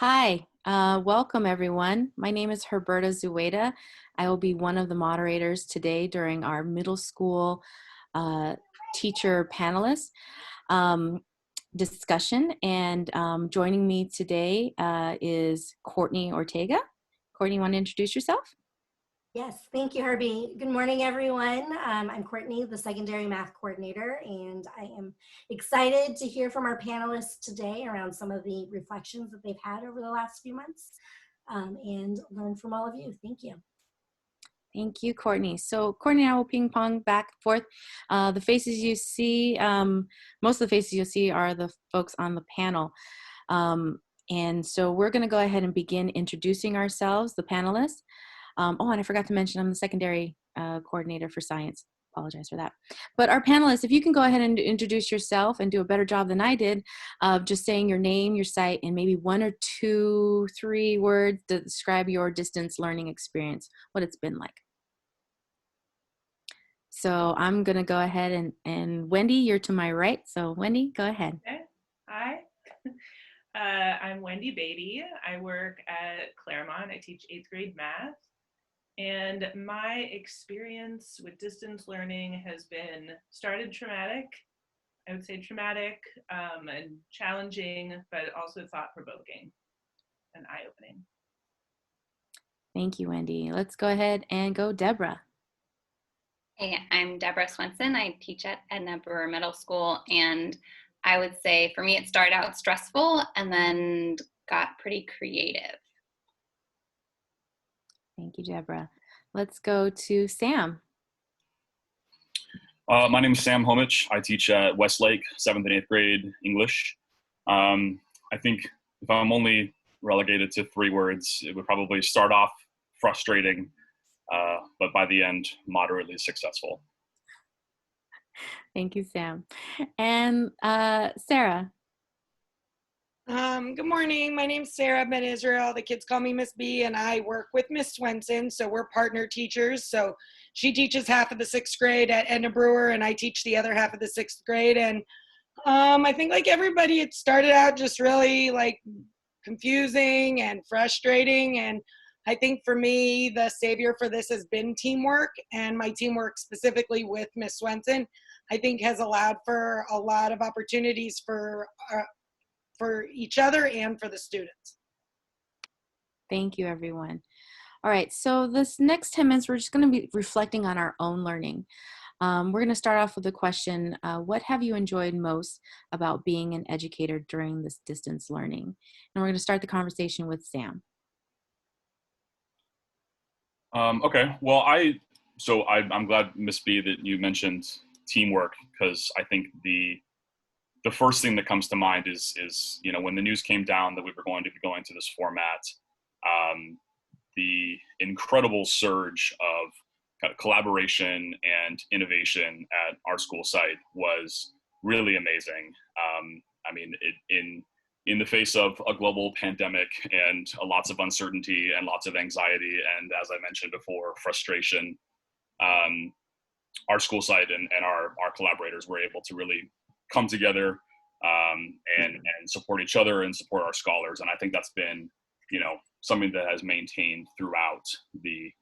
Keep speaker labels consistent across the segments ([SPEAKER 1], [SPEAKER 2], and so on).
[SPEAKER 1] Hi, welcome everyone. My name is Herberta Zueda. I will be one of the moderators today during our middle school uh, teacher panelist um, discussion. And joining me today is Courtney Ortega. Courtney, you want to introduce yourself?
[SPEAKER 2] Yes, thank you, Herbie. Good morning, everyone. I'm Courtney, the secondary math coordinator, and I am excited to hear from our panelists today around some of the reflections that they've had over the last few months and learn from all of you. Thank you.
[SPEAKER 1] Thank you, Courtney. So Courtney and I will ping pong back and forth. The faces you see, most of the faces you'll see are the folks on the panel. Um, and so we're going to go ahead and begin introducing ourselves, the panelists. Oh, and I forgot to mention I'm the secondary coordinator for science. Apologize for that. But our panelists, if you can go ahead and introduce yourself and do a better job than I did of just saying your name, your site, and maybe one or two, three words to describe your distance learning experience, what it's been like. So I'm going to go ahead and Wendy, you're to my right. So Wendy, go ahead.
[SPEAKER 3] Okay. Hi. I'm Wendy Beatty. I work at Claremont. I teach 8th grade math. And my experience with distance learning has been started traumatic. I would say traumatic and challenging, but also thought-provoking and eye-opening.
[SPEAKER 1] Thank you, Wendy. Let's go ahead and go Deborah.
[SPEAKER 4] Hey, I'm Deborah Swenson. I teach at Edna Brewer Middle School, and I would say for me it started out stressful and then got pretty creative.
[SPEAKER 1] Thank you, Deborah. Let's go to Sam.
[SPEAKER 5] My name is Sam Homich. I teach at Westlake, 7th and 8th grade English. I think if I'm only relegated to 3 words, it would probably start off frustrating, but by the end, moderately successful.
[SPEAKER 1] Thank you, Sam. And Sarah.
[SPEAKER 6] Good morning. My name's Sarah Ben Israel. The kids call me Miss B, and I work with Miss Swenson. So we're partner teachers. So she teaches half of the 6th grade at Edna Brewer, and I teach the other half of the 6th grade. And I think like everybody, it started out just really like confusing and frustrating. And I think for me, the savior for this has been teamwork, and my teamwork specifically with Miss Swenson, I think has allowed for a lot of opportunities for each other and for the students.
[SPEAKER 1] Thank you, everyone. All right, so this next 10 minutes, we're just going to be reflecting on our own learning. We're going to start off with the question, what have you enjoyed most about being an educator during this distance learning? And we're going to start the conversation with Sam.
[SPEAKER 5] Okay, well, I'm glad, Miss B, that you mentioned teamwork, because I think the first thing that comes to mind is when the news came down that we were going to be going to this format, the incredible surge of kind of collaboration and innovation at our school site was really amazing. I mean, in the face of a global pandemic and lots of uncertainty and lots of anxiety, and as I mentioned before, frustration, our school site and our collaborators were able to really come together and support each other and support our scholars. And I think that's been, something that has maintained throughout the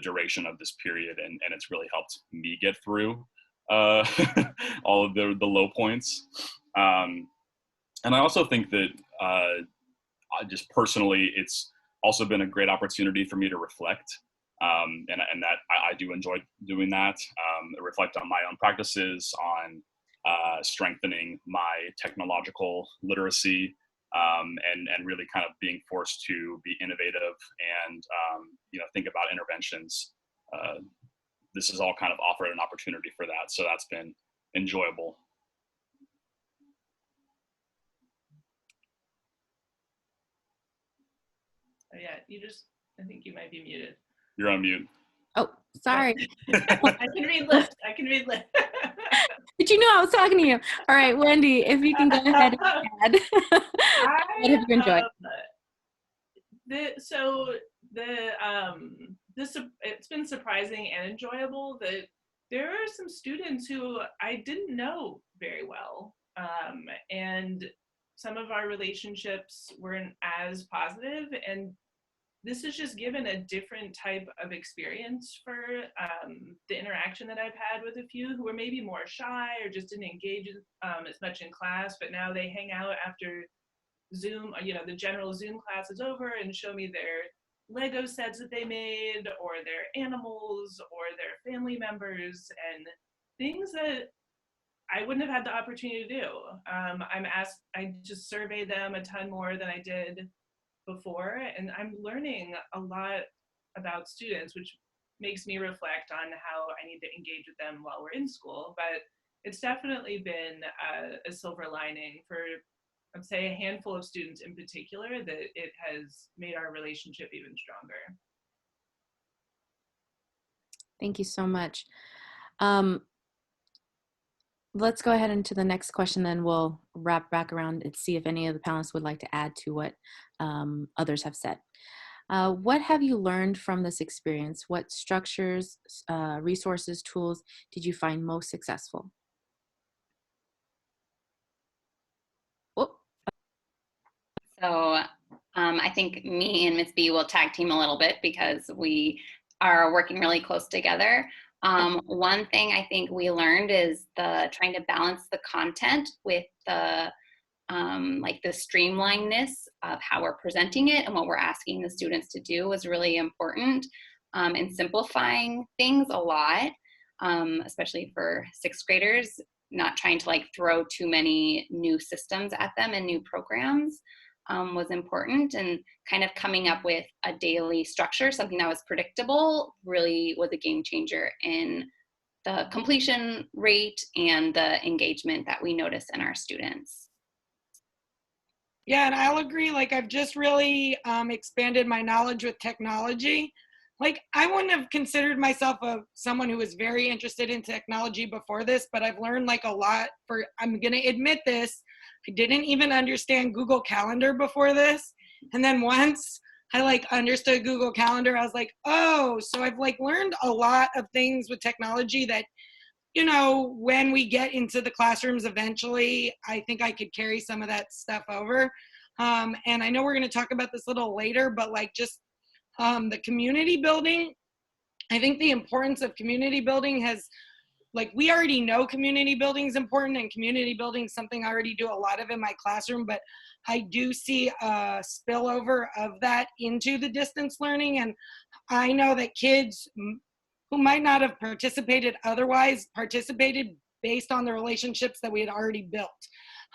[SPEAKER 5] duration of this period. And it's really helped me get through all of the low points. And I also think that just personally, it's also been a great opportunity for me to reflect. And that I do enjoy doing that, reflect on my own practices, on strengthening my technological literacy, and really kind of being forced to be innovative and think about interventions. This has all kind of offered an opportunity for that, so that's been enjoyable.
[SPEAKER 3] Oh yeah, I think you might be muted.
[SPEAKER 5] You're on mute.
[SPEAKER 1] Oh, sorry.
[SPEAKER 3] I can read lips.
[SPEAKER 1] Did you know I was talking to you? All right, Wendy, if you can go ahead and add. What have you enjoyed?
[SPEAKER 3] It's been surprising and enjoyable that there are some students who I didn't know very well, and some of our relationships weren't as positive, and this has just given a different type of experience for the interaction that I've had with a few who were maybe more shy or just didn't engage as much in class, but now they hang out after Zoom, the general Zoom class is over and show me their Lego sets that they made or their animals or their family members and things that I wouldn't have had the opportunity to do. I just survey them a ton more than I did before, and I'm learning a lot about students, which makes me reflect on how I need to engage with them while we're in school. But it's definitely been a silver lining for, I'd say, a handful of students in particular, that it has made our relationship even stronger.
[SPEAKER 1] Thank you so much. Let's go ahead into the next question, then we'll wrap back around and see if any of the panelists would like to add to what others have said. What have you learned from this experience? What structures, resources, tools did you find most successful? Oh.
[SPEAKER 4] So I think me and Miss B will tag team a little bit because we are working really close together. One thing I think we learned is trying to balance the content with the the streamlinedness of how we're presenting it and what we're asking the students to do was really important, in simplifying things a lot, especially for sixth graders, not trying to throw too many new systems at them and new programs. Was important, and kind of coming up with a daily structure, something that was predictable, really was a game changer in the completion rate and the engagement that we notice in our students.
[SPEAKER 6] Yeah, and I'll agree. I've just really expanded my knowledge with technology. I wouldn't have considered myself someone who was very interested in technology before this, but I've learned a lot. I'm going to admit this, I didn't even understand Google Calendar before this. And then once I understood Google Calendar, I was like, oh, so I've learned a lot of things with technology that, when we get into the classrooms eventually, I think I could carry some of that stuff over. And I know we're going to talk about this a little later, but just the community building, I think the importance of community building has, we already know community building is important, and community building is something I already do a lot of in my classroom, but I do see a spillover of that into the distance learning. And I know that kids who might not have participated otherwise participated based on the relationships that we had already built.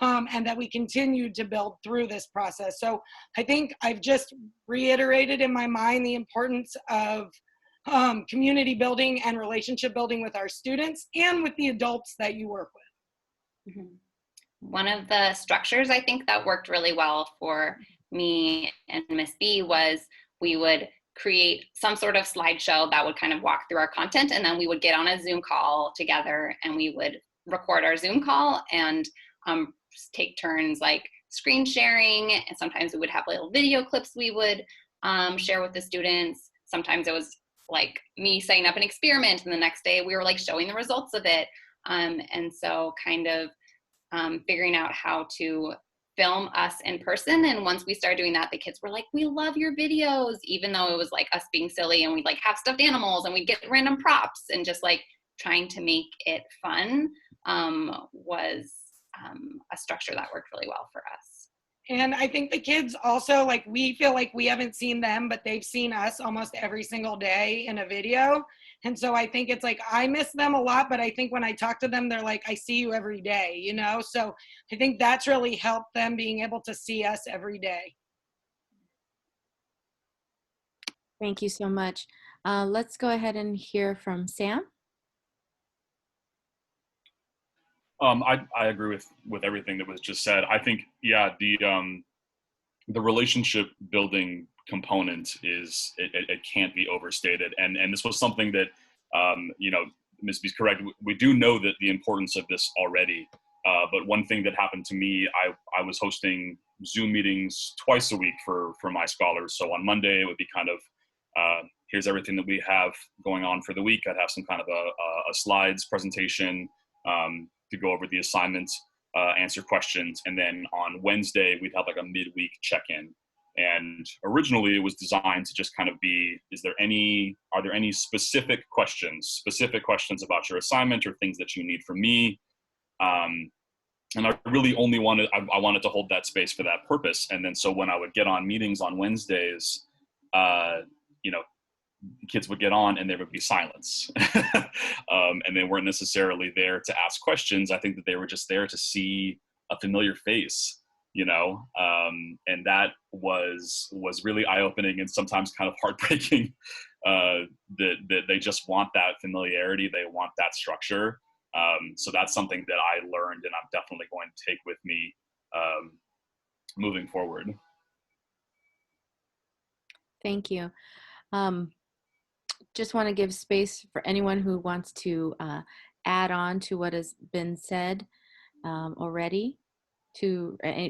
[SPEAKER 6] And that we continued to build through this process. So I think I've just reiterated in my mind the importance of community building and relationship building with our students and with the adults that you work with.
[SPEAKER 4] Mm-hmm. One of the structures I think that worked really well for me and Miss B was we would create some sort of slideshow that would kind of walk through our content, and then we would get on a Zoom call together and we would record our Zoom call and take turns screen sharing, and sometimes we would have little video clips we would share with the students. Sometimes it was me setting up an experiment, and the next day we were showing the results of it. And so kind of figuring out how to film us in person. And once we started doing that, the kids were like, we love your videos, even though it was us being silly, and we'd have stuffed animals and we'd get random props, and just trying to make it fun was a structure that worked really well for us.
[SPEAKER 6] And I think the kids also, we feel like we haven't seen them, but they've seen us almost every single day in a video. And so I think it's I miss them a lot, but I think when I talk to them, they're like, I see you every day, So I think that's really helped them being able to see us every day.
[SPEAKER 1] Thank you so much. Let's go ahead and hear from Sam.
[SPEAKER 5] I agree with everything that was just said. I think, yeah, the relationship building component is it can't be overstated, and this was something that Ms. B's correct. We do know that the importance of this already, but one thing that happened to me, I was hosting Zoom meetings twice a week for my scholars. So on Monday it would be kind of here's everything that we have going on for the week. I'd have some kind of a slides presentation to go over the assignments. answer questions, and then on Wednesday we'd have like a midweek check-in. And originally it was designed to just kind of be, are there any specific questions about your assignment or things that you need from me? And I really only I wanted to hold that space for that purpose. And then so when I would get on meetings on Wednesdays, you know, kids would get on and there would be silence. And they weren't necessarily there to ask questions. I think that they were just there to see a familiar face, you know, and that was really eye-opening and sometimes kind of heartbreaking, that they just want that familiarity. They want that structure. So that's something that I learned and I'm definitely going to take with me moving forward.
[SPEAKER 1] Thank you. Just want to give space for anyone who wants to add on to what has been said already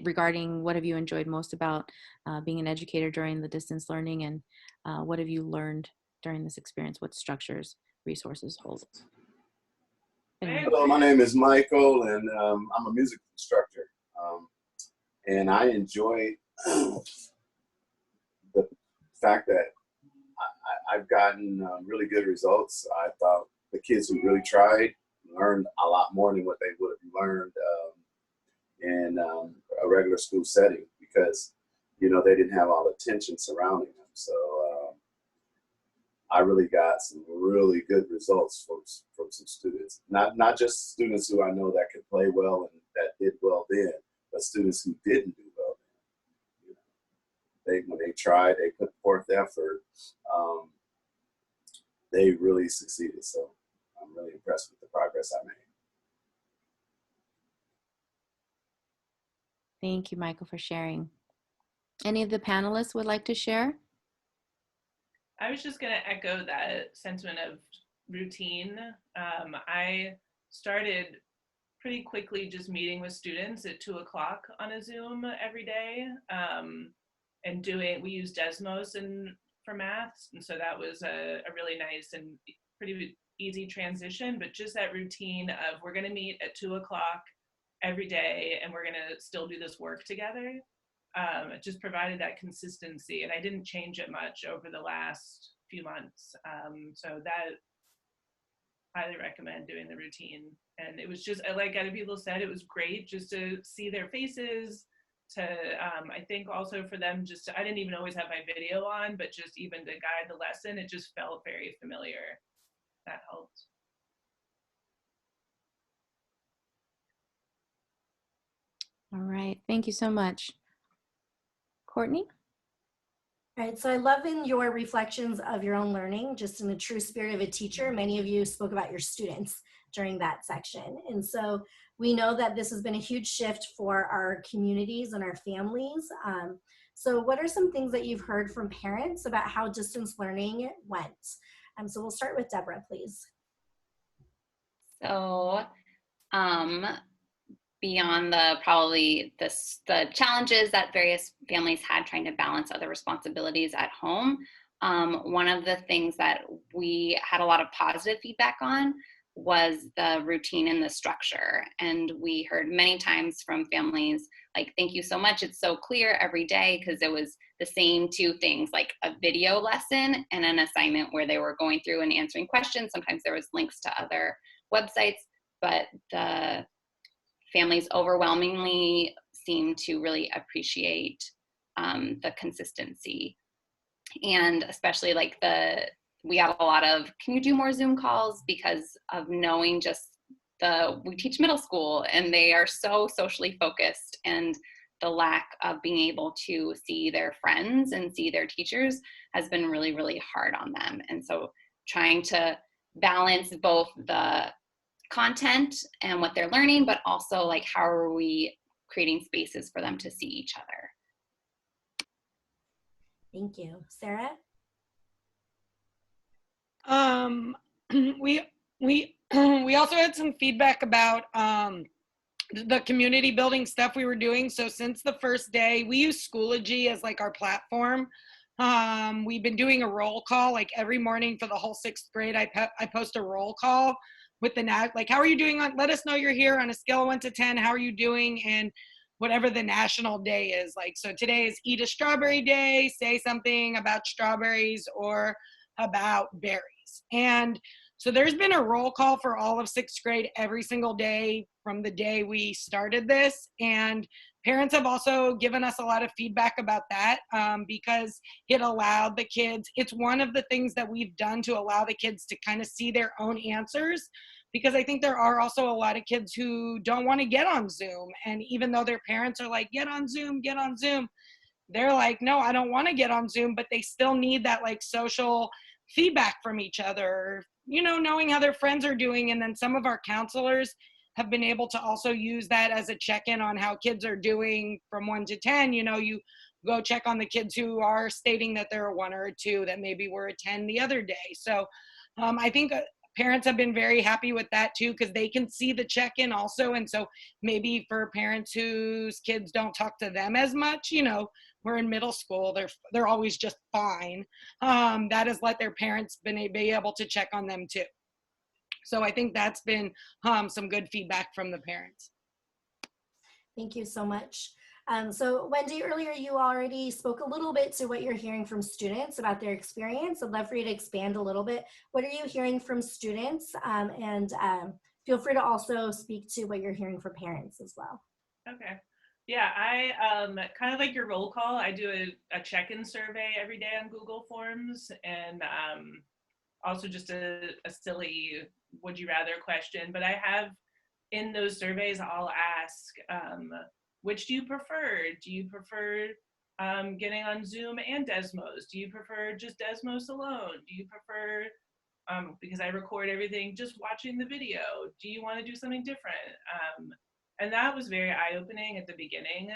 [SPEAKER 1] regarding what have you enjoyed most about being an educator during the distance learning, and what have you learned during this experience, what structures, resources hold.
[SPEAKER 7] Hello, my name is Michael, and I'm a music instructor. And I enjoy the fact that I've gotten really good results. I thought the kids who really tried learned a lot more than what they would have learned in a regular school setting, because, you know, they didn't have all the tension surrounding them. So I really got some really good results from some students. Not just students who I know that could play well and that did well then, but students who didn't do well then. You know, when they tried, they put forth effort. They really succeeded. So I'm really impressed with the progress I made.
[SPEAKER 1] Thank you, Michael, for sharing. Any of the panelists would like to share?
[SPEAKER 3] I was just going to echo that sentiment of routine. I started pretty quickly just meeting with students at 2 o'clock on a Zoom every day, and we use Desmos for math, and so that was a really nice and pretty easy transition. But just that routine of, we're going to meet at 2 o'clock every day and we're going to still do this work together. It just provided that consistency, and I didn't change it much over the last few months. So that, highly recommend doing the routine. And it was just, like other people said, it was great just to see their faces, to I think also for them just to, I didn't even always have my video on, but just even to guide the lesson, it just felt very familiar. That helped.
[SPEAKER 1] All right, thank you so much. Courtney?
[SPEAKER 2] All right, so I love in your reflections of your own learning, just in the true spirit of a teacher. Many of you spoke about your students during that section. And so we know that this has been a huge shift for our communities and our families. So what are some things that you've heard from parents about how distance learning went? So we'll start with Deborah, please.
[SPEAKER 4] So beyond the challenges that various families had trying to balance other responsibilities at home, one of the things that we had a lot of positive feedback on was the routine and the structure. And we heard many times from families like, thank you so much, it's so clear every day, because it was the same two things, like a video lesson and an assignment where they were going through and answering questions. Sometimes there was links to other websites, but the families overwhelmingly seem to really appreciate the consistency. And especially like we have a lot of, can you do more Zoom calls, because of knowing just we teach middle school and they are so socially focused, and the lack of being able to see their friends and see their teachers has been really, really hard on them. And so trying to balance both the content and what they're learning, but also like, how are we creating spaces for them to see each other?
[SPEAKER 2] Thank you. Sarah?
[SPEAKER 6] We also had some feedback about the community building stuff we were doing. So since the first day, we use Schoology as like our platform. We've been doing a roll call like every morning for the whole 6th grade. I post a roll call with the like, how are you doing on, let us know you're here on a scale of 1 to 10, how are you doing? And whatever the national day is. Like, so today is Eat a Strawberry Day, say something about strawberries or about berries. And so there's been a roll call for all of 6th grade every single day from the day we started this. And parents have also given us a lot of feedback about that, because it allowed the kids, it's one of the things that we've done to allow the kids to kind of see their own answers, because I think there are also a lot of kids who don't want to get on Zoom. And even though their parents are like, get on Zoom, they're like, no, I don't want to get on Zoom, but they still need that like social feedback from each other, you know, knowing how their friends are doing. And then some of our counselors have been able to also use that as a check-in on how kids are doing from 1 to 10. You know, you go check on the kids who are stating that they're a 1 or a 2, that maybe were a 10 the other day. So I think parents have been very happy with that too, because they can see the check-in also. And so maybe for parents whose kids don't talk to them as much, you know, we're in middle school, they're always just fine. That has let their parents be able to check on them too. So I think that's been some good feedback from the parents.
[SPEAKER 2] Thank you so much. So Wendy, earlier you already spoke a little bit to what you're hearing from students about their experience. I'd love for you to expand a little bit. What are you hearing from students? And feel free to also speak to what you're hearing from parents as well.
[SPEAKER 3] Okay. Yeah, I kind of like your roll call. I do a check-in survey every day on Google Forms, and also just a silly would you rather question. But I have in those surveys, I'll ask, which do you prefer? Do you prefer getting on Zoom and Desmos? Do you prefer just Desmos alone? Do you prefer, because I record everything, just watching the video? Do you want to do something different? And that was very eye-opening at the beginning.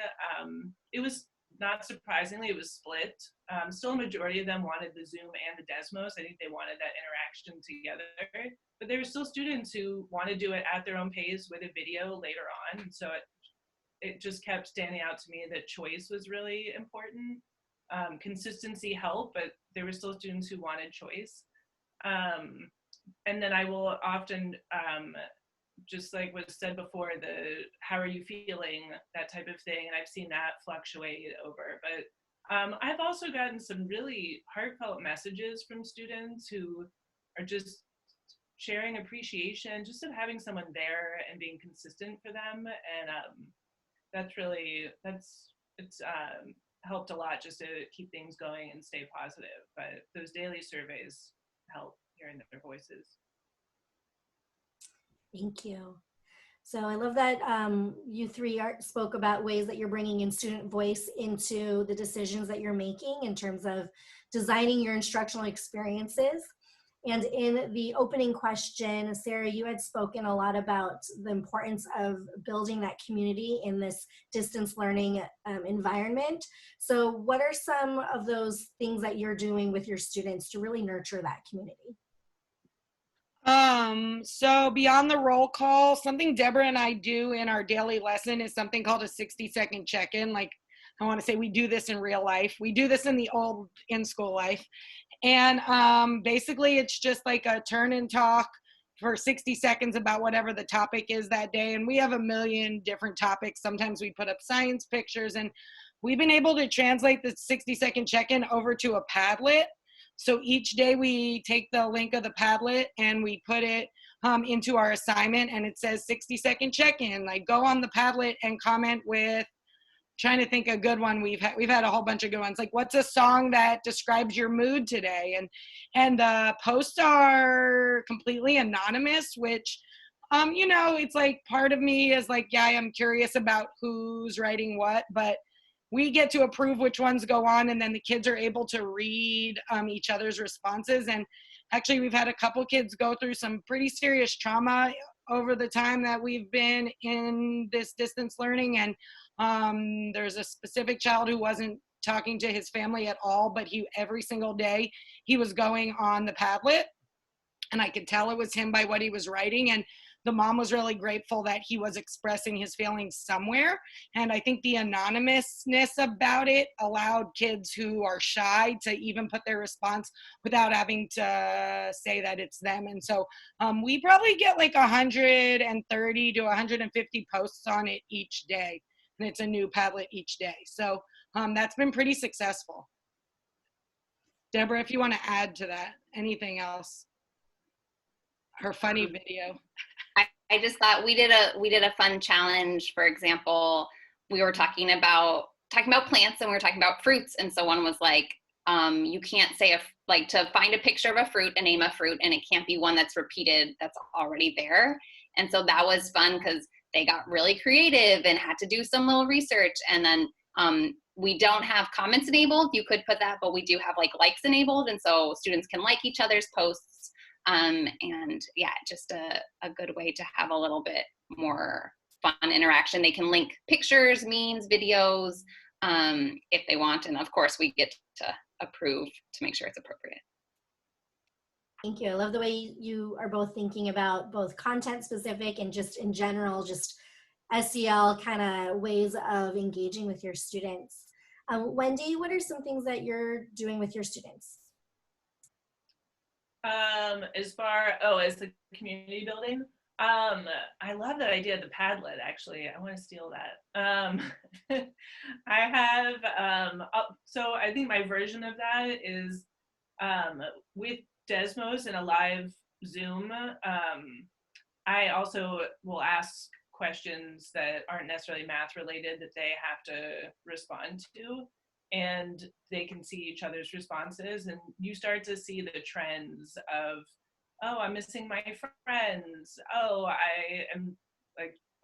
[SPEAKER 3] It was, not surprisingly, it was split. Still a majority of them wanted the Zoom and the Desmos. I think they wanted that interaction together. But there were still students who want to do it at their own pace with a video later on. And so it just kept standing out to me that choice was really important. Consistency helped, but there were still students who wanted choice. And then I will often, just like was said before, the how are you feeling, that type of thing. And I've seen that fluctuate over. But I've also gotten some really heartfelt messages from students who are just sharing appreciation just of having someone there and being consistent for them. And it's helped a lot just to keep things going and stay positive. But those daily surveys help hearing their voices.
[SPEAKER 2] Thank you. So I love that you three spoke about ways that you're bringing in student voice into the decisions that you're making in terms of designing your instructional experiences. And in the opening question, Sarah, you had spoken a lot about the importance of building that community in this distance learning environment. So what are some of those things that you're doing with your students to really nurture that community?
[SPEAKER 6] So beyond the roll call, something Deborah and I do in our daily lesson is something called a 60-second check-in. Like, I want to say we do this in real life. We do this in the old in-school life. And basically it's just like a turn and talk for 60 seconds about whatever the topic is that day. And we have a million different topics. Sometimes we put up science pictures, and we've been able to translate the 60-second check-in over to a Padlet. So each day we take the link of the Padlet and we put it into our assignment, and it says 60-second check-in. Like, go on the Padlet and comment with, trying to think a good one. We've had a whole bunch of good ones. Like, what's a song that describes your mood today? And the posts are completely anonymous, which, you know, it's like part of me is like, yeah, I'm curious about who's writing what, but we get to approve which ones go on, and then the kids are able to read each other's responses. And actually, we've had a couple kids go through some pretty serious trauma over the time that we've been in this distance learning. And there's a specific child who wasn't talking to his family at all, but every single day he was going on the Padlet, and I could tell it was him by what he was writing. And the mom was really grateful that he was expressing his feelings somewhere. And I think the anonymousness about it allowed kids who are shy to even put their response without having to say that it's them. And so we probably get like 130 to 150 posts on it each day. And it's a new Padlet each day. So that's been pretty successful. Deborah, if you want to add to that, anything else? Her funny video.
[SPEAKER 4] I just thought we did a fun challenge. For example, we were talking about plants, and we were talking about fruits, and so one was like, you can't say to find a picture of a fruit and name a fruit, and it can't be one that's repeated, that's already there. And so that was fun because they got really creative and had to do some little research. And then we don't have comments enabled. You could put that, but we do have likes enabled, and so students can like each other's posts. And yeah, just a good way to have a little bit more fun interaction. They can link pictures, memes, videos, if they want. And of course, we get to approve to make sure it's appropriate.
[SPEAKER 2] Thank you. I love the way you are both thinking about both content specific and just in general, just SEL kind of ways of engaging with your students. Wendy, what are some things that you're doing with your students?
[SPEAKER 3] As the community building, I love that idea of the Padlet, actually. I want to steal that. I have, so I think my version of that is with Desmos in a live Zoom. I also will ask questions that aren't necessarily math related that they have to respond to, and they can see each other's responses, and you start to see the trends of, oh, I'm missing my friends. Oh, I am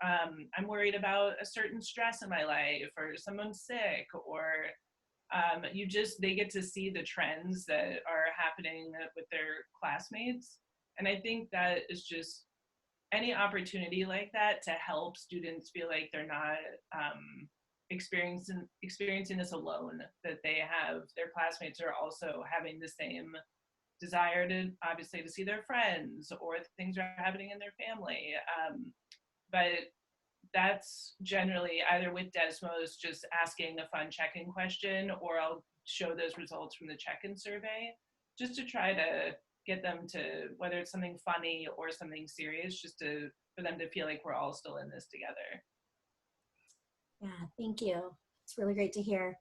[SPEAKER 3] I'm worried about a certain stress in my life, or someone's sick, or they get to see the trends that are happening with their classmates. And I think that is just any opportunity like that to help students feel like they're not experiencing this alone, that their classmates are also having the same desire to obviously to see their friends, or things are happening in their family. But that's generally either with Desmos, just asking a fun check-in question, or I'll show those results from the check-in survey, just to try to get them to, whether it's something funny or something serious, just for them to feel like we're all still in this together.
[SPEAKER 2] Yeah, thank you. It's really great to hear.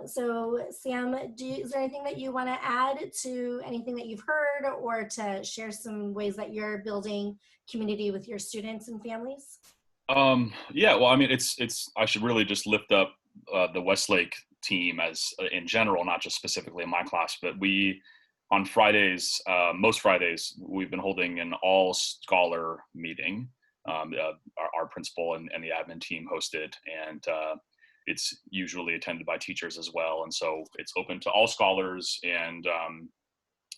[SPEAKER 2] So Sam, is there anything that you want to add to anything that you've heard, or to share some ways that you're building community with your students and families?
[SPEAKER 5] Yeah, well, I mean, I should really just lift up the Westlake team as in general, not just specifically in my class, but on Fridays, most Fridays, we've been holding an all scholar meeting. Our principal and the admin team hosted, and it's usually attended by teachers as well. And so it's open to all scholars. And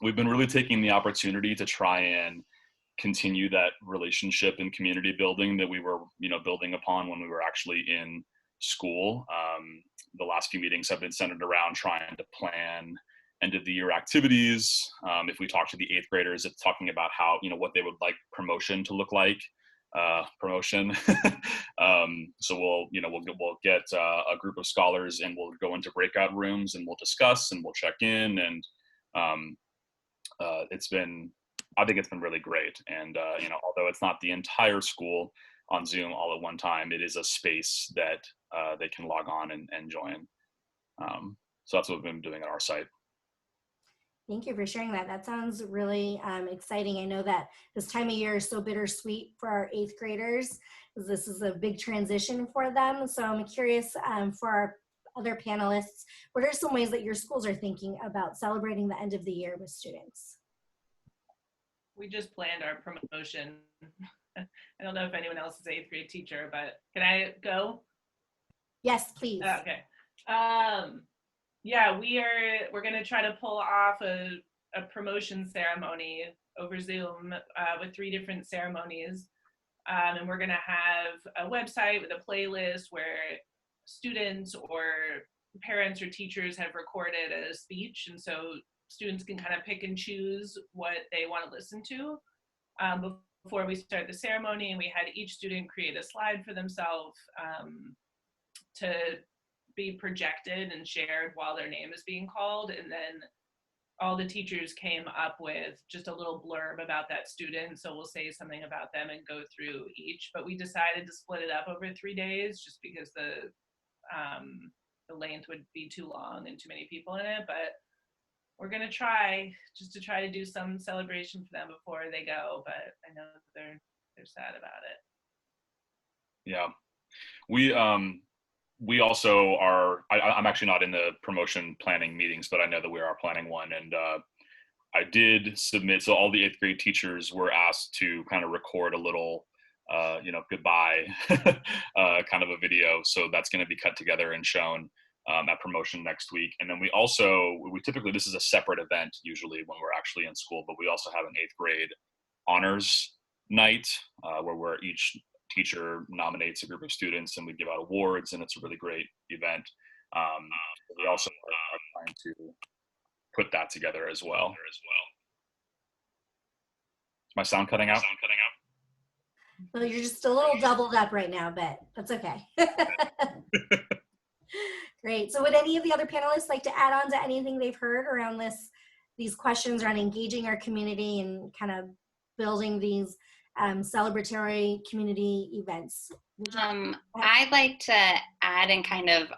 [SPEAKER 5] we've been really taking the opportunity to try and continue that relationship and community building that we were, building upon when we were actually in school. The last few meetings have been centered around trying to plan end of the year activities. If we talk to the 8th graders, it's talking about how, what they would like promotion to look like. So we'll get a group of scholars, and we'll go into breakout rooms, and we'll discuss, and we'll check in. And I think it's been really great. And although it's not the entire school on Zoom all at one time, it is a space that they can log on and join. So that's what we've been doing at our site.
[SPEAKER 2] Thank you for sharing that. That sounds really exciting. I know that this time of year is so bittersweet for our 8th graders, because this is a big transition for them. So I'm curious for our other panelists, what are some ways that your schools are thinking about celebrating the end of the year with students?
[SPEAKER 3] We just planned our promotion. I don't know if anyone else is an 8th grade teacher, but can I go?
[SPEAKER 2] Yes, please.
[SPEAKER 3] Okay. Yeah, we're going to try to pull off a promotion ceremony over Zoom with 3 different ceremonies. And we're going to have a website with a playlist where students or parents or teachers have recorded a speech. And so students can kind of pick and choose what they want to listen to before we start the ceremony, and we had each student create a slide for themselves to be projected and shared while their name is being called. And then all the teachers came up with just a little blurb about that student. So we'll say something about them and go through each, but we decided to split it up over 3 days just because the length would be too long and too many people in it. But we're gonna try to do some celebration for them before they go, but I know they're sad about it.
[SPEAKER 5] Yeah, we also are. I'm actually not in the promotion planning meetings, but I know that we are planning one, and I did submit. So all the 8th grade teachers were asked to kind of record a little, goodbye, kind of a video. So that's going to be cut together and shown at promotion next week. And then we typically, this is a separate event usually when we're actually in school, but we also have an 8th grade honors night where each teacher nominates a group of students and we give out awards, and it's a really great event. We also are trying to put that together as well. Is my sound cutting out?
[SPEAKER 2] Well, you're just a little doubled up right now, but that's okay. Great. So would any of the other panelists like to add on to anything they've heard around these questions around engaging our community and kind of building these celebratory community events?
[SPEAKER 4] I'd like to add and kind of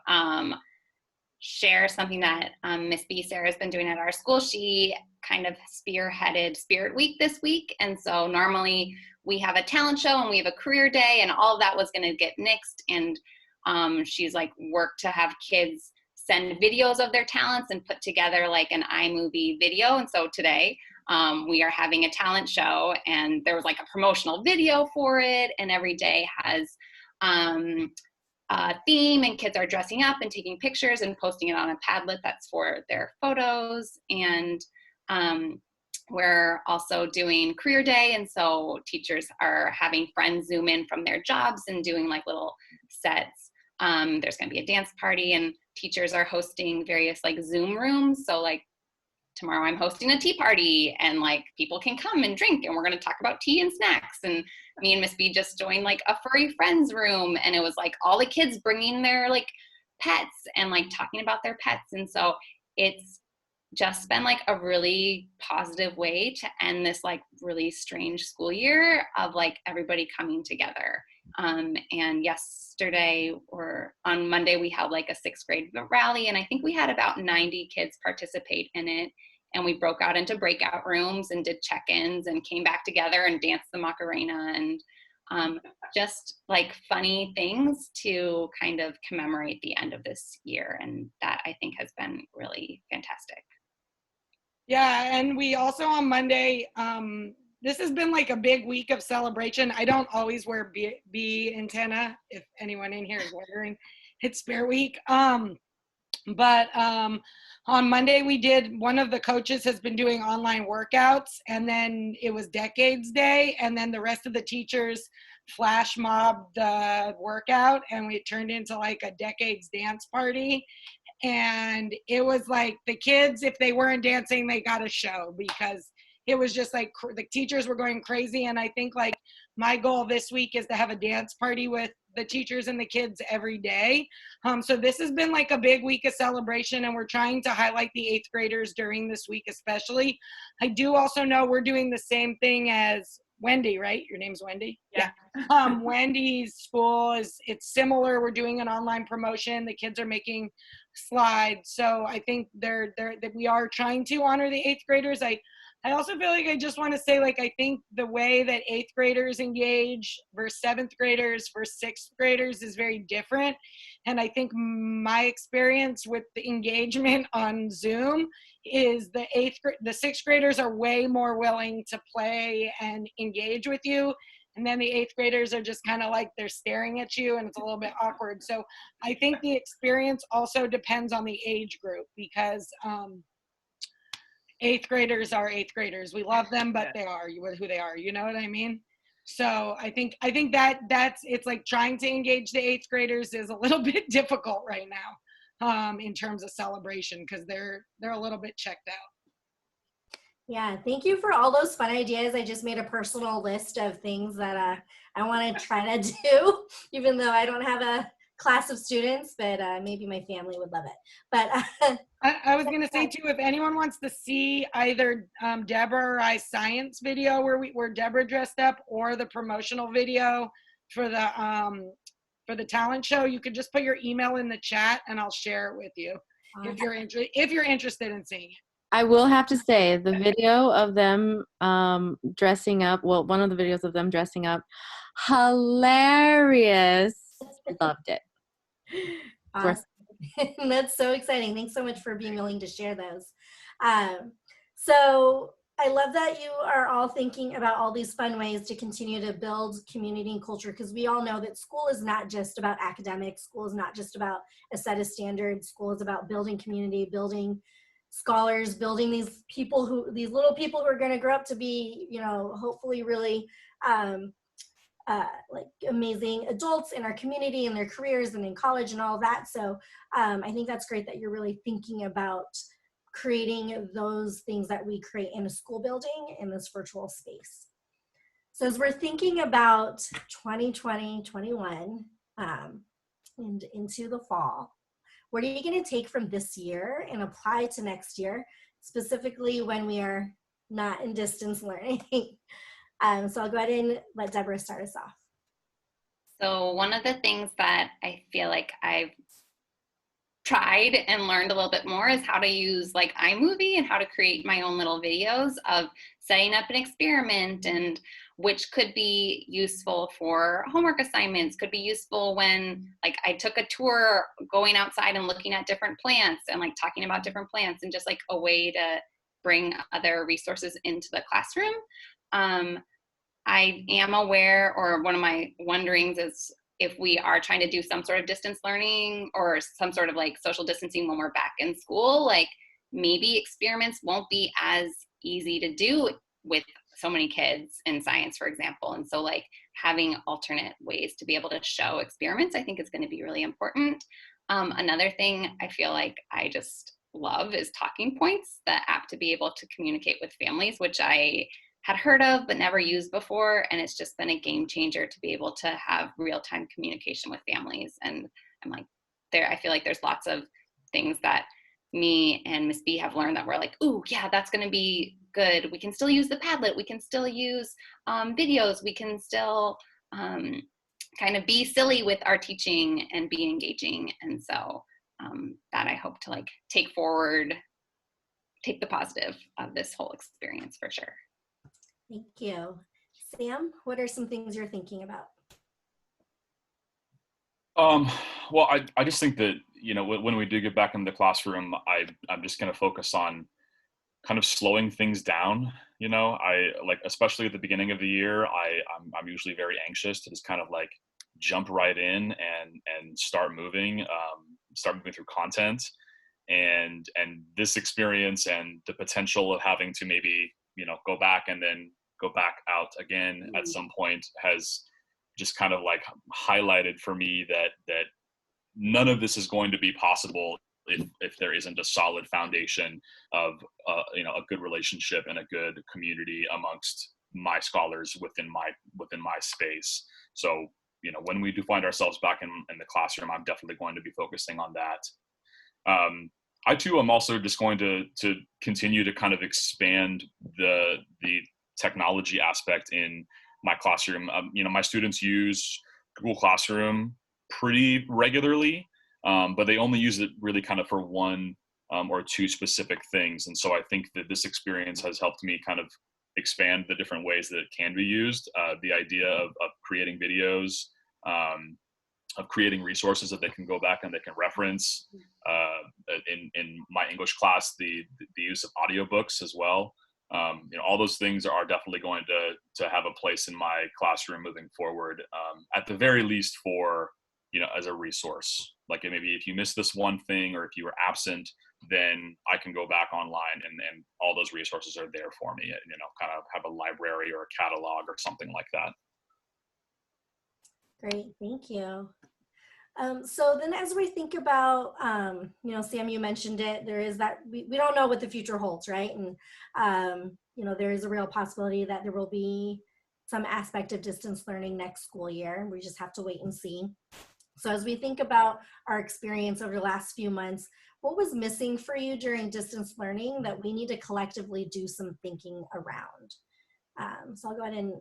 [SPEAKER 4] share something that Miss B. Sarah has been doing at our school. She kind of spearheaded Spirit Week this week. And so normally we have a talent show and we have a career day, and all of that was going to get nixed. And she's like worked to have kids send videos of their talents and put together like an iMovie video. And so today we are having a talent show, and there was like a promotional video for it, and every day has a theme, and kids are dressing up and taking pictures and posting it on a Padlet that's for their photos. And we're also doing career day, and so teachers are having friends Zoom in from their jobs and doing like little sets. There's going to be a dance party, and teachers are hosting various like Zoom rooms. So like tomorrow I'm hosting a tea party, and like people can come and drink, and we're going to talk about tea and snacks. And me and Miss B just joined like a furry friends room, and it was like all the kids bringing their like pets and like talking about their pets. And so it's just been like a really positive way to end this like really strange school year of like everybody coming together. And yesterday or on Monday, we held like a 6th grade rally, and I think we had about 90 kids participate in it. And we broke out into breakout rooms and did check-ins and came back together and danced the Macarena, and just like funny things to kind of commemorate the end of this year. And that I think has been really fantastic.
[SPEAKER 6] Yeah, and we also on Monday, this has been like a big week of celebration. I don't always wear B antenna, if anyone in here is wondering. It's Spirit Week. But on Monday we did, one of the coaches has been doing online workouts, and then it was Decades Day, and then the rest of the teachers flash mobbed the workout, and we turned into like a Decades dance party. And it was like the kids, if they weren't dancing, they got a show, because it was just like the teachers were going crazy. And I think like my goal this week is to have a dance party with the teachers and the kids every day. So this has been like a big week of celebration, and we're trying to highlight the 8th graders during this week especially. I do also know we're doing the same thing as Wendy, right? Your name's Wendy?
[SPEAKER 3] Yeah.
[SPEAKER 6] Wendy's school it's similar. We're doing an online promotion. The kids are making slides. So I think that we are trying to honor the 8th graders. I also feel like I just want to say, like, I think the way that 8th graders engage versus 7th graders versus 6th graders is very different. And I think my experience with the engagement on Zoom is the 6th graders are way more willing to play and engage with you. And then the 8th graders are just kind of like, they're staring at you, and it's a little bit awkward. So I think the experience also depends on the age group, because 8th graders are 8th graders. We love them, but they are who they are. You know what I mean? So I think that's it's like trying to engage the 8th graders is a little bit difficult right now in terms of celebration, because they're a little bit checked out.
[SPEAKER 2] Yeah, thank you for all those fun ideas. I just made a personal list of things that I want to try to do, even though I don't have a class of students, but maybe my family would love it. But
[SPEAKER 6] I was going to say too, if anyone wants to see either Deborah or I's science video where Deborah dressed up, or the promotional video for the talent show, you could just put your email in the chat and I'll share it with you if you're interested in seeing it.
[SPEAKER 1] I will have to say the video of them dressing up, well, one of the videos of them dressing up, hilarious. Loved it.
[SPEAKER 2] awesome. That's so exciting. Thanks so much for being willing to share those. So I love that you are all thinking about all these fun ways to continue to build community and culture, because we all know that school is not just about academics. School is not just about a set of standards. School is about building community, building scholars, building these little people who are going to grow up to be, hopefully really like amazing adults in our community and their careers and in college and all of that. So I think that's great that you're really thinking about creating those things that we create in a school building in this virtual space. So as we're thinking about 2020, 21 and into the fall, what are you going to take from this year and apply to next year, specifically when we are not in distance learning? So I'll go ahead and let Deborah start us off.
[SPEAKER 4] So one of the things that I feel like I've tried and learned a little bit more is how to use like iMovie and how to create my own little videos of setting up an experiment, and which could be useful for homework assignments, could be useful when like I took a tour going outside and looking at different plants and like talking about different plants, and just like a way to bring other resources into the classroom. I am aware, or one of my wonderings is if we are trying to do some sort of distance learning or some sort of like social distancing when we're back in school, like maybe experiments won't be as easy to do with so many kids in science, for example. And so like having alternate ways to be able to show experiments, I think is going to be really important. Another thing I feel like I just love is talking points, the app to be able to communicate with families, which I had heard of but never used before, and it's just been a game changer to be able to have real-time communication with families. And I'm like, I feel like there's lots of things that me and Miss B have learned that we're like, ooh, yeah, that's going to be good. We can still use the Padlet. We can still use videos. We can still kind of be silly with our teaching and be engaging. And so that I hope to like take the positive of this whole experience for sure.
[SPEAKER 2] Thank you. Sam, what are some things you're thinking about?
[SPEAKER 5] Well, I just think that, when we do get back in the classroom, I'm just going to focus on kind of slowing things down. I like, especially at the beginning of the year, I'm usually very anxious to just kind of like jump right in and start moving through content, and this experience and the potential of having to maybe, go back and then go back out again at some point has just kind of like highlighted for me that none of this is going to be possible if there isn't a solid foundation of a good relationship and a good community amongst my scholars within my space. So when we do find ourselves back in the classroom, I'm definitely going to be focusing on that. I too am also just going to continue to kind of expand the technology aspect in my classroom. My students use Google Classroom pretty regularly, but they only use it really kind of for one or two specific things. And so I think that this experience has helped me kind of expand the different ways that it can be used. The idea of creating videos, of creating resources that they can go back and they can reference. In my English class, the use of audiobooks as well. All those things are definitely going to have a place in my classroom moving forward, at the very least for, as a resource. Like maybe if you missed this one thing or if you were absent, then I can go back online and all those resources are there for me, kind of have a library or a catalog or something like that.
[SPEAKER 2] Great, thank you. So then as we think about, you know, Sam, you mentioned it, there is that, we don't know what the future holds, right? And, you know, there is a real possibility that there will be some aspect of distance learning next school year. We just have to wait and see. So as we think about our experience over the last few months, what was missing for you during distance learning that we need to collectively do some thinking around? So I'll go ahead and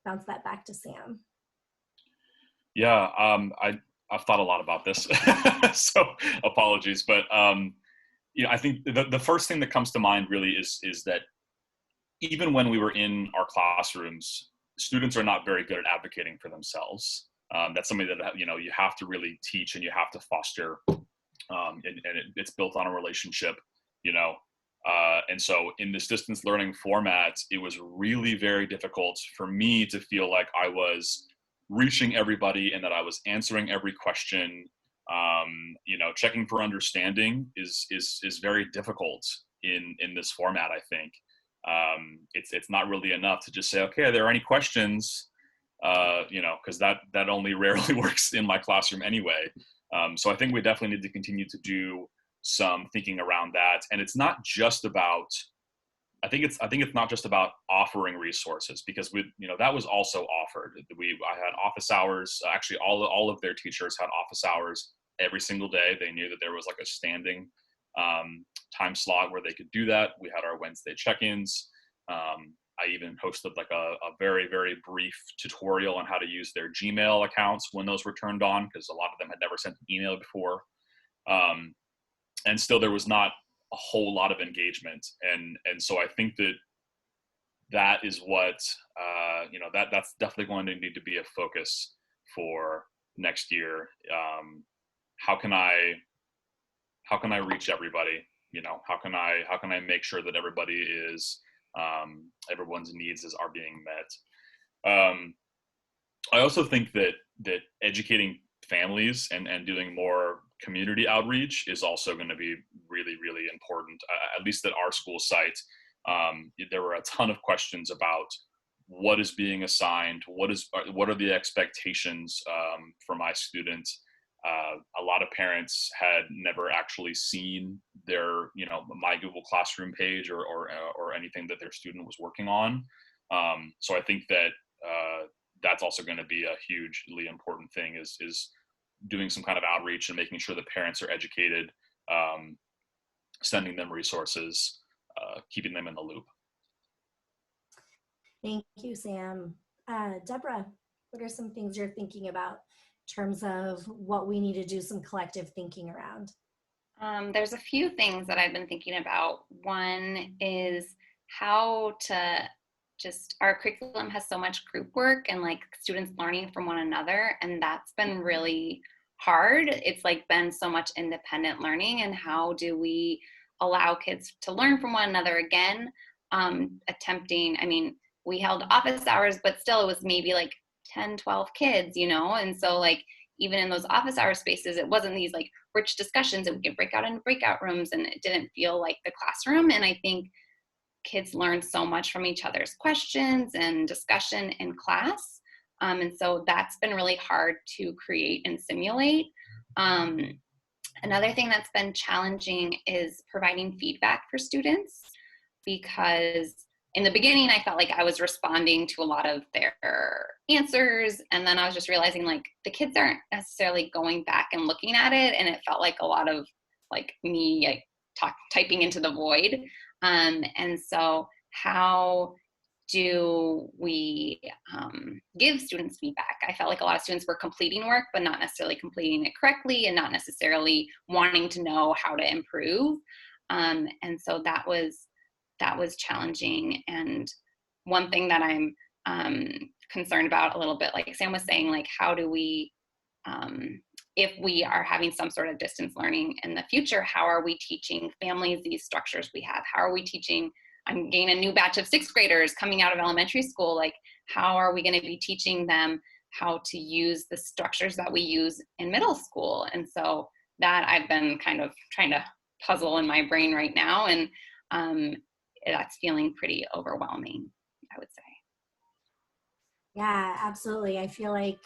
[SPEAKER 2] bounce that back to Sam.
[SPEAKER 5] Yeah, I've thought a lot about this, so apologies. But you know, I think the first thing that comes to mind really is that even when we were in our classrooms, students are not very good at advocating for themselves. That's something that, you know, you have to really teach and you have to foster, it's built on a relationship, you know. And so in this distance learning format, it was really very difficult for me to feel like I was reaching everybody and that I was answering every question. You know, checking for understanding is very difficult in this format, I think. It's not really enough to just say, okay, are there any questions? You know, because that only rarely works in my classroom anyway. So I think we definitely need to continue to do some thinking around that. And it's not just about, I think it's not just about offering resources, because you know, that was also offered. I had office hours. Actually, all of their teachers had office hours every single day. They knew that there was like a standing time slot where they could do that. We had our Wednesday check-ins. I even hosted like a very, very brief tutorial on how to use their Gmail accounts when those were turned on, because a lot of them had never sent an email before. And still there was not a whole lot of engagement. And so I think that is what, you know, that's definitely going to need to be a focus for next year. How can I reach everybody? You know, how can I make sure that everybody is, everyone's needs are being met? I also think that educating families and doing more community outreach is also going to be really, really important. At least at our school site, there were a ton of questions about what is being assigned, what are the expectations for my students. A lot of parents had never actually seen their, you know, my Google Classroom page or anything that their student was working on. So I think that that's also going to be a hugely important thing, is doing some kind of outreach and making sure that parents are educated, sending them resources, keeping them in the loop.
[SPEAKER 2] Thank you, Sam. Deborah, what are some things you're thinking about in terms of what we need to do some collective thinking around?
[SPEAKER 4] There's a few things that I've been thinking about. One is how to our curriculum has so much group work and like students learning from one another, and that's been really hard. It's like been so much independent learning, and how do we allow kids to learn from one another again? I mean, we held office hours, but still it was maybe like 10, 12 kids, you know? And so like, even in those office hour spaces, it wasn't these like rich discussions that we could break out into breakout rooms, and it didn't feel like the classroom. And I think kids learn so much from each other's questions and discussion in class. And so that's been really hard to create and simulate. Another thing that's been challenging is providing feedback for students, because in the beginning, I felt like I was responding to a lot of their answers. And then I was just realizing like the kids aren't necessarily going back and looking at it. And it felt like a lot of like me typing into the void. And so how do we give students feedback? I felt like a lot of students were completing work, but not necessarily completing it correctly, and not necessarily wanting to know how to improve. And so that was challenging. And one thing that I'm concerned about a little bit, like Sam was saying, like how do we, if we are having some sort of distance learning in the future, how are we teaching families these structures we have? How are we teaching, I'm getting a new batch of 6th graders coming out of elementary school, like how are we going to be teaching them how to use the structures that we use in middle school? And so that I've been kind of trying to puzzle in my brain right now, and that's feeling pretty overwhelming, I would say.
[SPEAKER 2] Yeah, absolutely. I feel like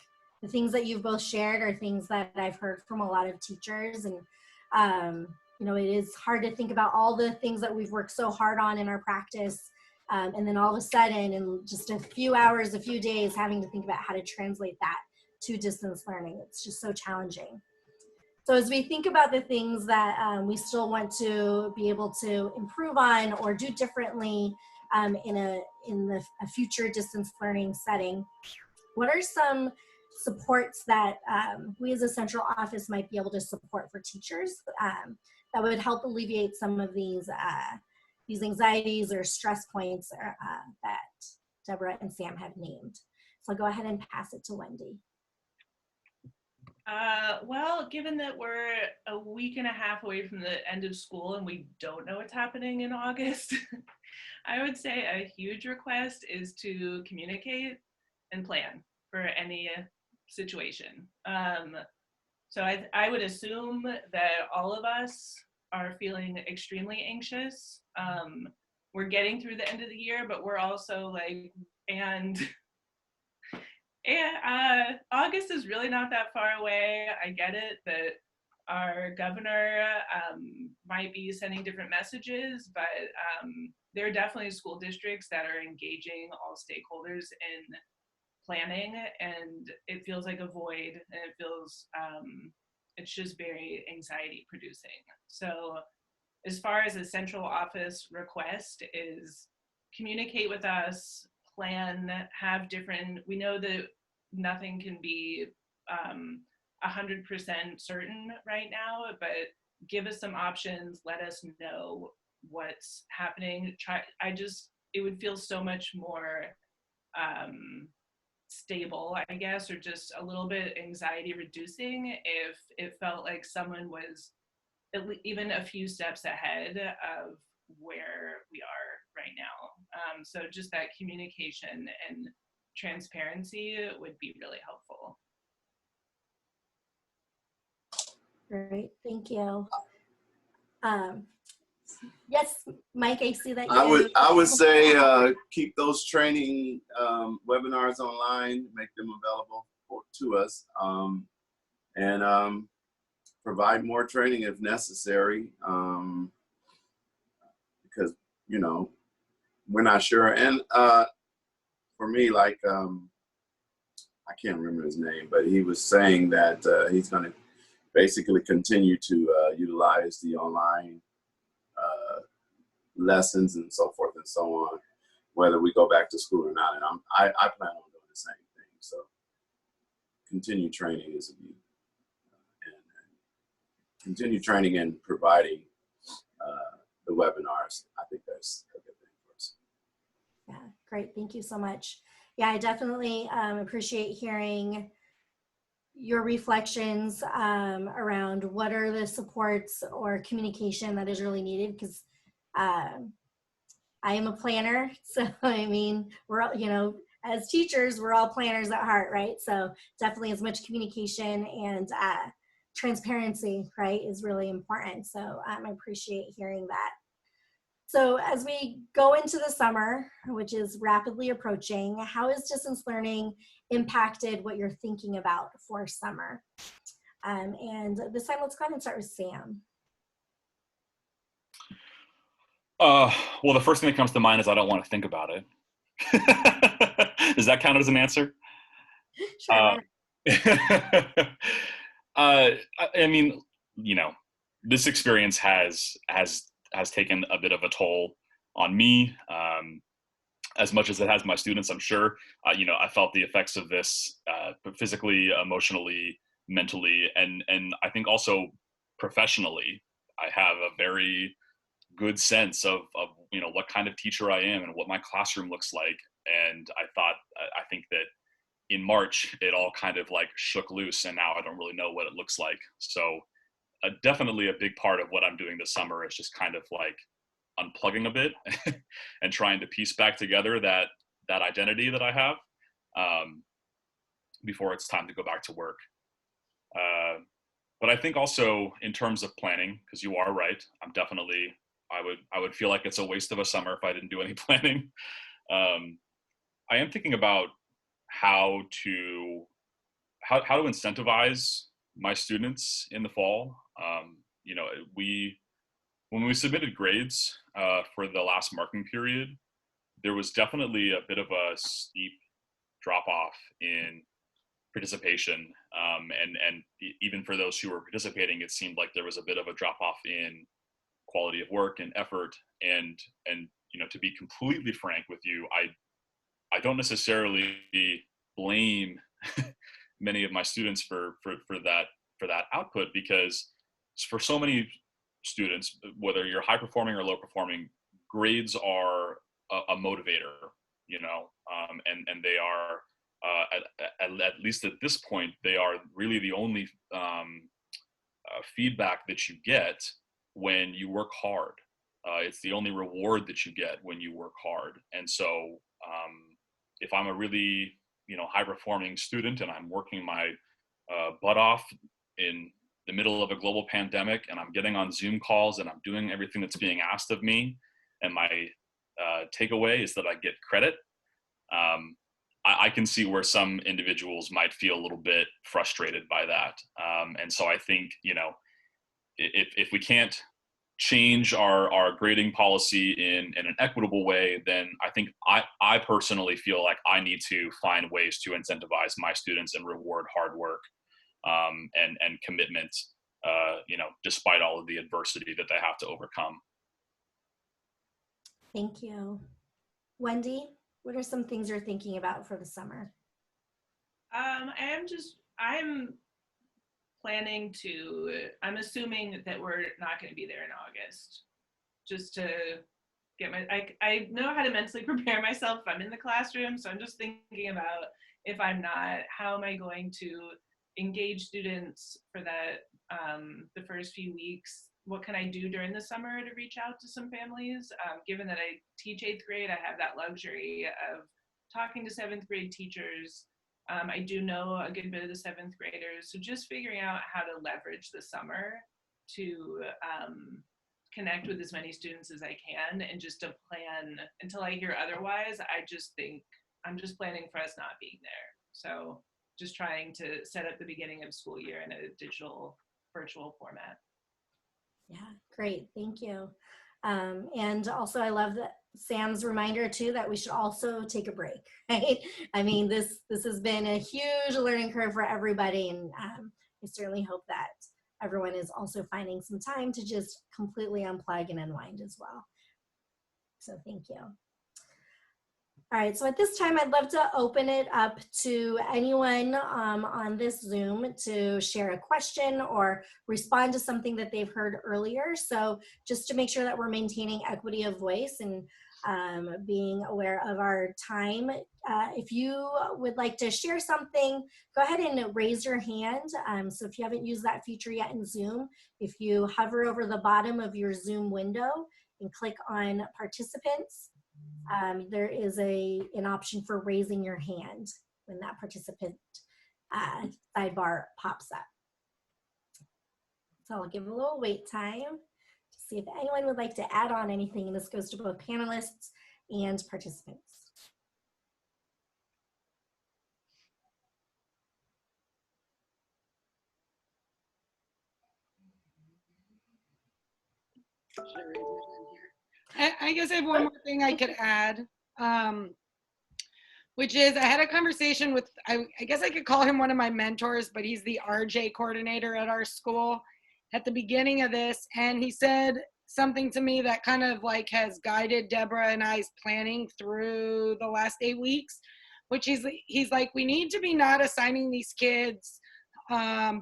[SPEAKER 2] the things that you've both shared are things that I've heard from a lot of teachers. And, you know, it is hard to think about all the things that we've worked so hard on in our practice. And then all of a sudden, in just a few hours, a few days, having to think about how to translate that to distance learning. It's just so challenging. So as we think about the things that we still want to be able to improve on or do differently in a future distance learning setting, what are some supports that we as a central office might be able to support for teachers that would help alleviate some of these anxieties or stress points that Deborah and Sam have named? So I'll go ahead and pass it to Wendy.
[SPEAKER 3] Well, given that we're a week and a half away from the end of school and we don't know what's happening in August, I would say a huge request is to communicate and plan for any situation. So I would assume that all of us are feeling extremely anxious. We're getting through the end of the year, but we're also like, and August is really not that far away. I get it that our governor might be sending different messages, but there are definitely school districts that are engaging all stakeholders in planning, and it feels like a void, and it feels it's just very anxiety producing. So as far as a central office request is communicate with us, plan, have different, we know that nothing can be 100% certain right now, but give us some options, let us know what's happening. It would feel so much more stable, I guess, or just a little bit anxiety reducing if it felt like someone was even a few steps ahead of where we are right now. So just that communication and transparency would be really helpful.
[SPEAKER 2] Great, thank you. Yes, Mike, I see that.
[SPEAKER 7] I would say keep those training webinars online, make them available to us, and provide more training if necessary, because, you know, we're not sure. And for me, like, I can't remember his name, but he was saying that he's going to basically continue to utilize the online lessons and so forth and so on, whether we go back to school or not. And I plan on doing the same thing. So continue training is a key. And continue training and providing the webinars. I think that's a good thing for us.
[SPEAKER 2] Yeah, great. Thank you so much. Yeah, I definitely appreciate hearing your reflections around what are the supports or communication that is really needed, because I am a planner. So, I mean, we're all, you know, as teachers, we're all planners at heart, right? So definitely as much communication and transparency, right, is really important. So I appreciate hearing that. So as we go into the summer, which is rapidly approaching, how has distance learning impacted what you're thinking about for summer? And this time, let's go ahead and start with Sam.
[SPEAKER 5] Well, the first thing that comes to mind is I don't want to think about it. Does that count as an answer?
[SPEAKER 2] Sure.
[SPEAKER 5] I mean, you know, this experience has taken a bit of a toll on me, as much as it has my students, I'm sure. You know, I felt the effects of this physically, emotionally, mentally, and I think also professionally. I have a very good sense of you know, what kind of teacher I am and what my classroom looks like. And I think that in March it all kind of like shook loose, and now I don't really know what it looks like. So definitely a big part of what I'm doing this summer is just kind of like unplugging a bit and trying to piece back together that identity that I have before it's time to go back to work. But I think also in terms of planning, because you are right, I would feel like it's a waste of a summer if I didn't do any planning. I am thinking about how how to incentivize my students in the fall. You know, when we submitted grades for the last marking period, there was definitely a bit of a steep drop off in participation, and even for those who were participating, it seemed like there was a bit of a drop off in quality of work and effort. And you know, to be completely frank with you, I don't necessarily blame many of my students for that output, because for so many students, whether you're high performing or low performing, grades are a motivator, you know, and they are at least at this point, they are really the only feedback that you get when you work hard. It's the only reward that you get when you work hard. And so if I'm a really, you know, high performing student and I'm working my butt off in the middle of a global pandemic, and I'm getting on Zoom calls and I'm doing everything that's being asked of me, and my takeaway is that I get credit, I can see where some individuals might feel a little bit frustrated by that. And so I think, you know, if we can't change our grading policy in an equitable way, then I think I personally feel like I need to find ways to incentivize my students and reward hard work and commitment, you know, despite all of the adversity that they have to overcome.
[SPEAKER 2] Thank you. Wendy, what are some things you're thinking about for the summer?
[SPEAKER 3] I'm planning to, I'm assuming that we're not going to be there in August, just to get I know how to mentally prepare myself if I'm in the classroom. So I'm just thinking about, if I'm not, how am I going to engage students for that, the first few weeks? What can I do during the summer to reach out to some families? Given that I teach 8th grade, I have that luxury of talking to 7th grade teachers. I do know a good bit of the 7th graders. So just figuring out how to leverage the summer to connect with as many students as I can, and just to plan until I hear otherwise. I just think I'm just planning for us not being there. So just trying to set up the beginning of school year in a digital virtual format.
[SPEAKER 2] Yeah, great. Thank you. And also, I love that Sam's reminder too that we should also take a break, right? I mean, this has been a huge learning curve for everybody, and I certainly hope that everyone is also finding some time to just completely unplug and unwind as well. So thank you. All right, so at this time, I'd love to open it up to anyone on this Zoom to share a question or respond to something that they've heard earlier. So just to make sure that we're maintaining equity of voice and being aware of our time, if you would like to share something, go ahead and raise your hand. So if you haven't used that feature yet in Zoom, if you hover over the bottom of your Zoom window and click on participants, there is an option for raising your hand when that participant sidebar pops up. So I'll give a little wait time to see if anyone would like to add on anything, and this goes to both panelists and participants.
[SPEAKER 6] I guess I have one more thing I could add, which is I had a conversation with, I guess I could call him one of my mentors, but he's the RJ coordinator at our school at the beginning of this. And he said something to me that kind of like has guided Deborah and I's planning through the last 8 weeks, which he's like, we need to be not assigning these kids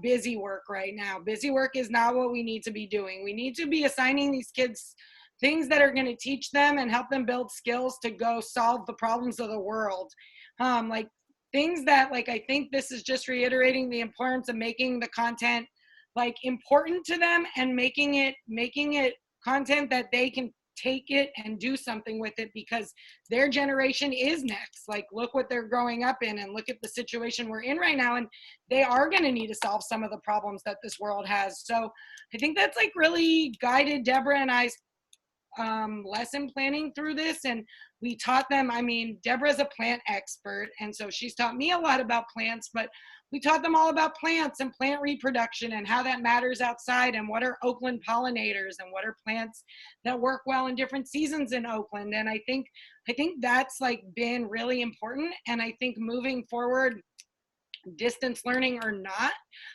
[SPEAKER 6] busy work right now. Busy work is not what we need to be doing. We need to be assigning these kids things that are going to teach them and help them build skills to go solve the problems of the world. Like things that, like, I think this is just reiterating the importance of making the content like important to them and making it content that they can take it and do something with it, because their generation is next. Like, look what they're growing up in and look at the situation we're in right now, and they are going to need to solve some of the problems that this world has. So I think that's like really guided Deborah and I's lesson planning through this, and we taught them, I mean, Deborah's a plant expert, and so she's taught me a lot about plants, but we taught them all about plants and plant reproduction and how that matters outside, and what are Oakland pollinators, and what are plants that work well in different seasons in Oakland. And I think that's like been really important. And I think moving forward, distance learning or not,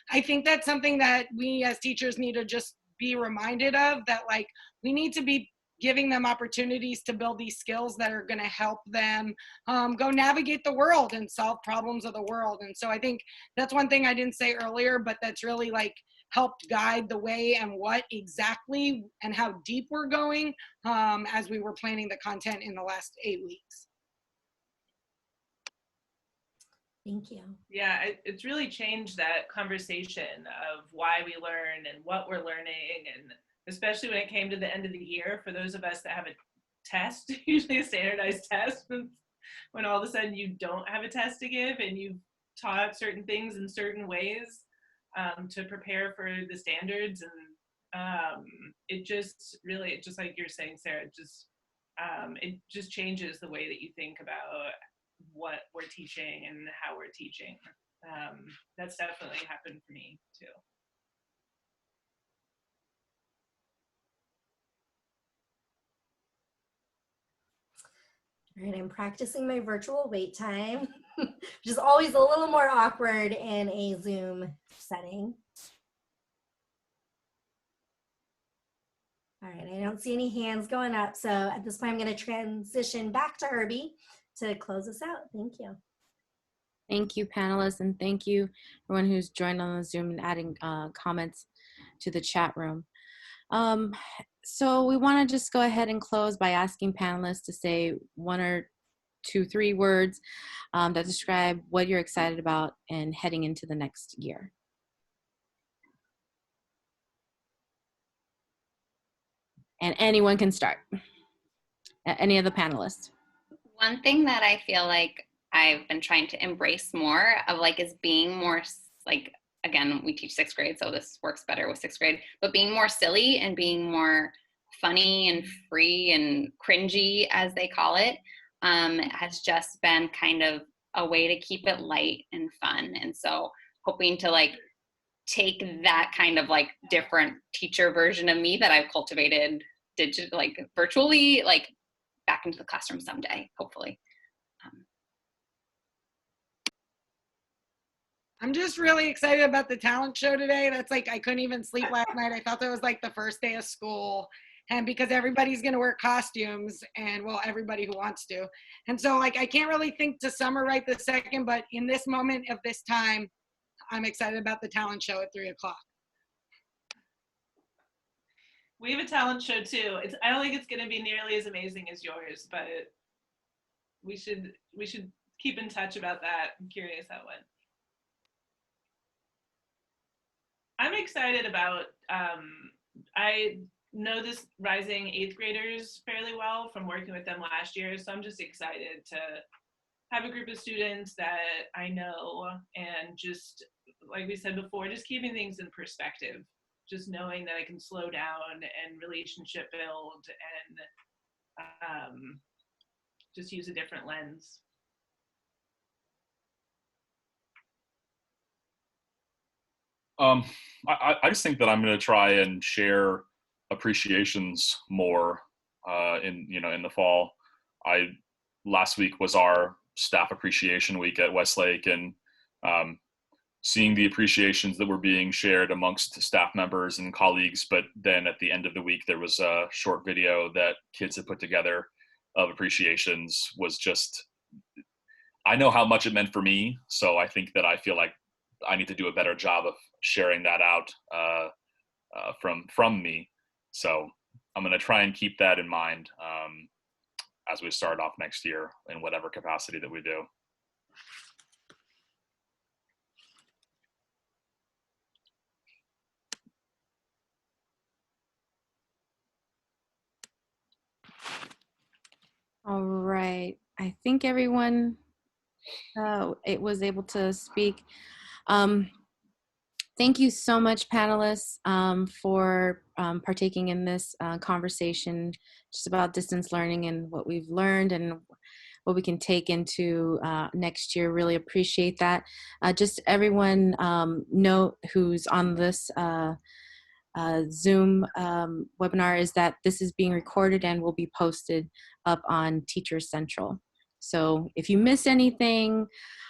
[SPEAKER 6] I think that's something that we as teachers need to just be reminded of, that like we need to be giving them opportunities to build these skills that are going to help them go navigate the world and solve problems of the world. And so I think that's one thing I didn't say earlier, but that's really like helped guide the way and what exactly and how deep we're going as we were planning the content in the last 8 weeks.
[SPEAKER 2] Thank you.
[SPEAKER 3] Yeah, it's really changed that conversation of why we learn and what we're learning, and especially when it came to the end of the year, for those of us that have a test, usually a standardized test, when all of a sudden you don't have a test to give and you've taught certain things in certain ways to prepare for the standards. And it just like you're saying, Sarah, it just changes the way that you think about what we're teaching and how we're teaching. That's definitely happened for me too.
[SPEAKER 2] All right, I'm practicing my virtual wait time, which is always a little more awkward in a Zoom setting. All right, I don't see any hands going up. So at this point, I'm going to transition back to Herbie to close us out. Thank you.
[SPEAKER 1] Thank you, panelists, and thank you everyone who's joined on the Zoom and adding comments to the chat room. So we want to just go ahead and close by asking panelists to say 1 or 2, 3 words that describe what you're excited about and heading into the next year. And anyone can start. Any of the panelists.
[SPEAKER 4] One thing that I feel like I've been trying to embrace more of like is being more like, again, we teach 6th grade, so this works better with 6th grade, but being more silly and being more funny and free and cringy, as they call it, has just been kind of a way to keep it light and fun. And so hoping to like take that kind of like different teacher version of me that I've cultivated like virtually, like back into the classroom someday, hopefully.
[SPEAKER 6] I'm just really excited about the talent show today. That's like, I couldn't even sleep last night. I thought that was like the first day of school. And because everybody's going to wear costumes, and well, everybody who wants to. And so like, I can't really think to summer right this second, but in this moment of this time, I'm excited about the talent show at 3 o'clock.
[SPEAKER 3] We have a talent show too. I don't think it's going to be nearly as amazing as yours, but we should keep in touch about that. I'm curious how it went. I'm excited about, I know this rising 8th graders fairly well from working with them last year, so I'm just excited to have a group of students that I know, and just, like we said before, just keeping things in perspective, just knowing that I can slow down and relationship build and just use a different lens.
[SPEAKER 5] I just think that I'm going to try and share appreciations more in the fall. Last week was our staff appreciation week at Westlake, and seeing the appreciations that were being shared amongst staff members and colleagues. But then at the end of the week, there was a short video that kids had put together of appreciations. Was just, I know how much it meant for me, so I think that I feel like I need to do a better job of sharing that out from me. So I'm going to try and keep that in mind as we start off next year in whatever capacity that we do.
[SPEAKER 1] All right. I think everyone it was able to speak. Thank you so much, panelists, for partaking in this conversation just about distance learning and what we've learned and what we can take into next year. Really appreciate that. Just everyone note who's on this Zoom webinar is that this is being recorded and will be posted up on Teacher Central. So if you miss anything,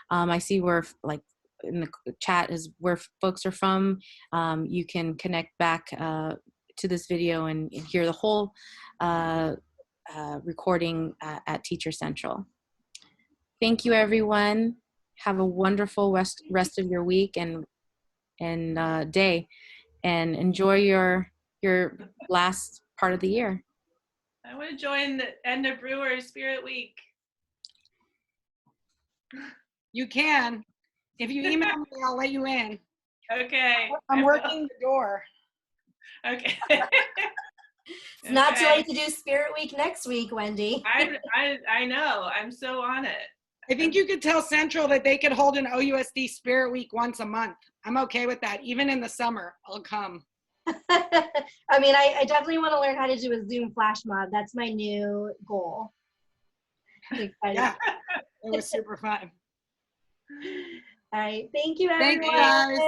[SPEAKER 1] I see where like in the chat is where folks are from. You can connect back to this video and hear the whole recording at Teacher Central. Thank you, everyone. Have a wonderful rest of your week and day, and enjoy your last part of the year.
[SPEAKER 3] I want to join the Edna Brewer Spirit Week.
[SPEAKER 6] You can. If you email me, I'll let you in.
[SPEAKER 3] Okay.
[SPEAKER 6] I'm working the door.
[SPEAKER 3] Okay.
[SPEAKER 2] It's not too late to do Spirit Week next week, Wendy.
[SPEAKER 3] I know. I'm so on it.
[SPEAKER 6] I think you could tell Central that they could hold an OUSD Spirit Week once a month. I'm okay with that. Even in the summer, I'll come.
[SPEAKER 2] I mean, I definitely want to learn how to do a Zoom flash mob. That's my new goal.
[SPEAKER 6] Yeah, it was super fun.
[SPEAKER 2] All right. Thank you, everyone.
[SPEAKER 6] Thank you, guys.